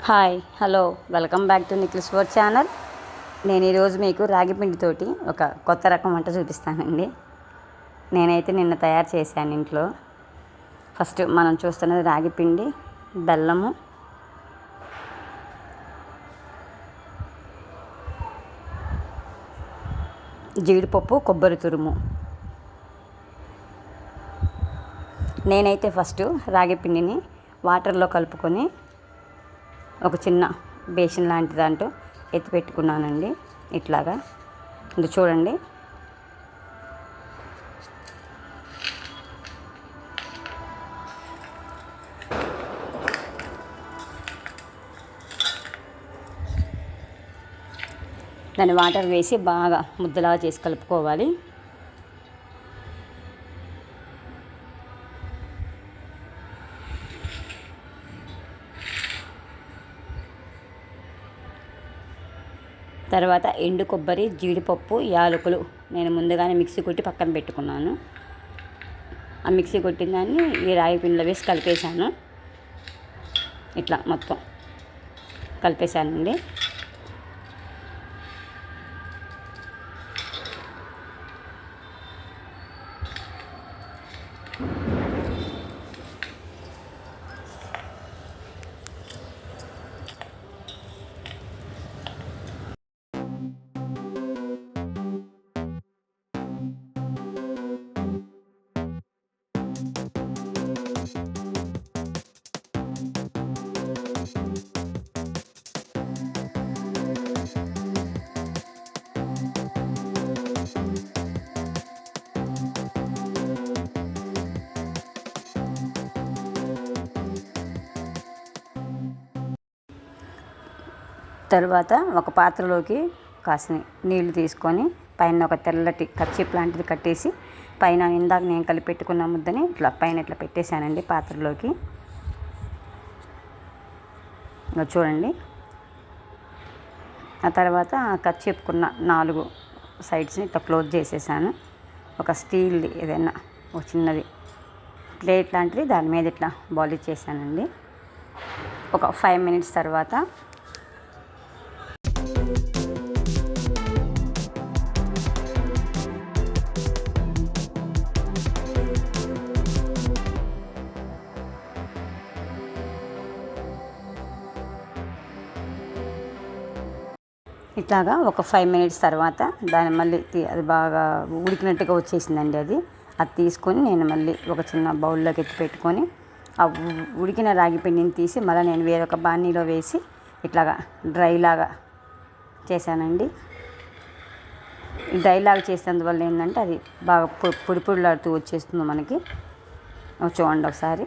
Hi hello welcome back to Nikhil's world channel. నేను ఈరోజు మీకు రాగి పిండితోటి ఒక కొత్త రకం వంట చూపిస్తానండి. నేనైతే నిన్న తయారు చేశాను ఇంట్లో. ఫస్ట్ మనం చూస్తున్నది రాగి పిండి, బెల్లము, జీడిపప్పు, కొబ్బరి తురుము. నేనైతే ఫస్ట్ రాగి పిండిని వాటర్లో కలుపుకొని ఒక చిన్న బేసిన్ లాంటి దాంట్లో ఎత్తి పెట్టుకున్నానండి. ఇట్లాగా ఇది చూడండి. దాన్ని వాటర్ వేసి బాగా ముద్దలాగా చేసి కలుపుకోవాలి. తర్వాత ఎండు కొబ్బరి, జీడిపప్పు, యాలకులు నేను ముందుగానే మిక్సీ కొట్టి పక్కన పెట్టుకున్నాను. ఆ మిక్సీ కొట్టిన దాన్ని ఈ రాగి పిండిలో వేసి కలిపేశాను. ఇట్లా మొత్తం కలిపేశానండి. తర్వాత ఒక పాత్రలోకి కాసిన నీళ్లు తీసుకొని పైన ఒక తెల్లటి కర్చీప్ లాంటిది కట్టేసి పైన ఇందాక నేను కలిపి పెట్టుకున్న ముద్దని ఇట్లా పైన ఇట్లా పెట్టేశానండి పాత్రలోకి. చూడండి. ఆ తర్వాత కర్చీప్కున్న 4 సైడ్స్ని ఇట్లా క్లోజ్ చేసేసాను. ఒక స్టీల్ది ఏదైనా ఒక చిన్నది ప్లేట్ లాంటిది దాని మీద ఇట్లా బాయిల్ చేశానండి. ఒక 5 మినిట్స్ తర్వాత ఇట్లాగా ఒక 5 మినిట్స్ తర్వాత దాన్ని మళ్ళీ అది బాగా ఉడికినట్టుగా వచ్చేసిందండి. అది తీసుకొని నేను మళ్ళీ ఒక చిన్న బౌల్లోకి ఎత్తి పెట్టుకొని ఆ ఉడికిన రాగి పిండిని తీసి మళ్ళీ నేను వేరొక బాణీలో వేసి ఇట్లాగా డ్రైలాగా చేశానండి. డ్రైలాగా చేసేందువల్ల ఏంటంటే అది బాగా పొడి పొడిలాడుతూ వచ్చేస్తుంది మనకి. చూడండి ఒకసారి.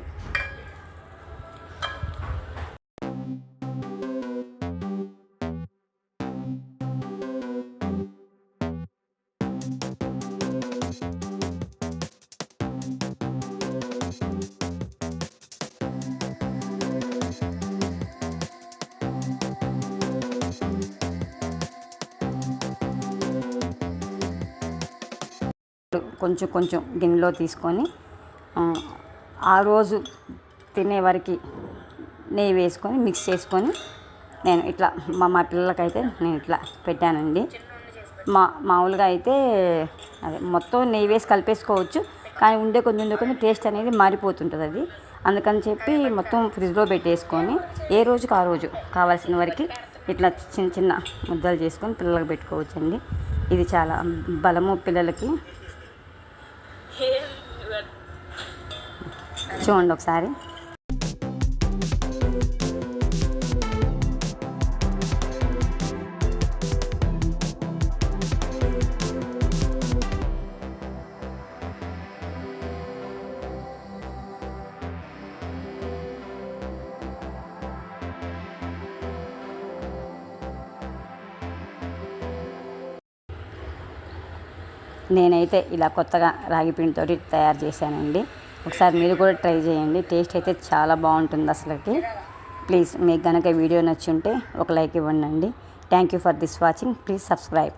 కొంచెం కొంచెం గిన్నెలో తీసుకొని ఆ రోజు తినే వరకు నెయ్యి వేసుకొని మిక్స్ చేసుకొని నేను ఇట్లా మా పిల్లలకైతే నేను ఇట్లా పెట్టానండి. మామూలుగా అయితే అదే మొత్తం నెయ్యి వేసి కలిపేసుకోవచ్చు, కానీ ఉండే కొంచెం టేస్ట్ అనేది మారిపోతుంటుంది. అది అందుకని చెప్పి మొత్తం ఫ్రిడ్జ్లో పెట్టేసుకొని ఏ రోజుకి ఆ రోజు కావాల్సిన వరకు ఇట్లా చిన్న చిన్న ముద్దలు చేసుకొని పిల్లలకు పెట్టుకోవచ్చండి. ఇది చాలా బలము పిల్లలకి. చూడండి ఒకసారి. నేనైతే ఇలా కొత్తగా రాగి పిండితో తయారు చేశానండి. ఒకసారి మీరు కూడా ట్రై చేయండి. టేస్ట్ అయితే చాలా బాగుంటుంది అసలుకి. ప్లీజ్ మీకు కనుక వీడియో నచ్చి ఉంటే ఒక లైక్ ఇవ్వండి. Thank you for this watching. Please subscribe.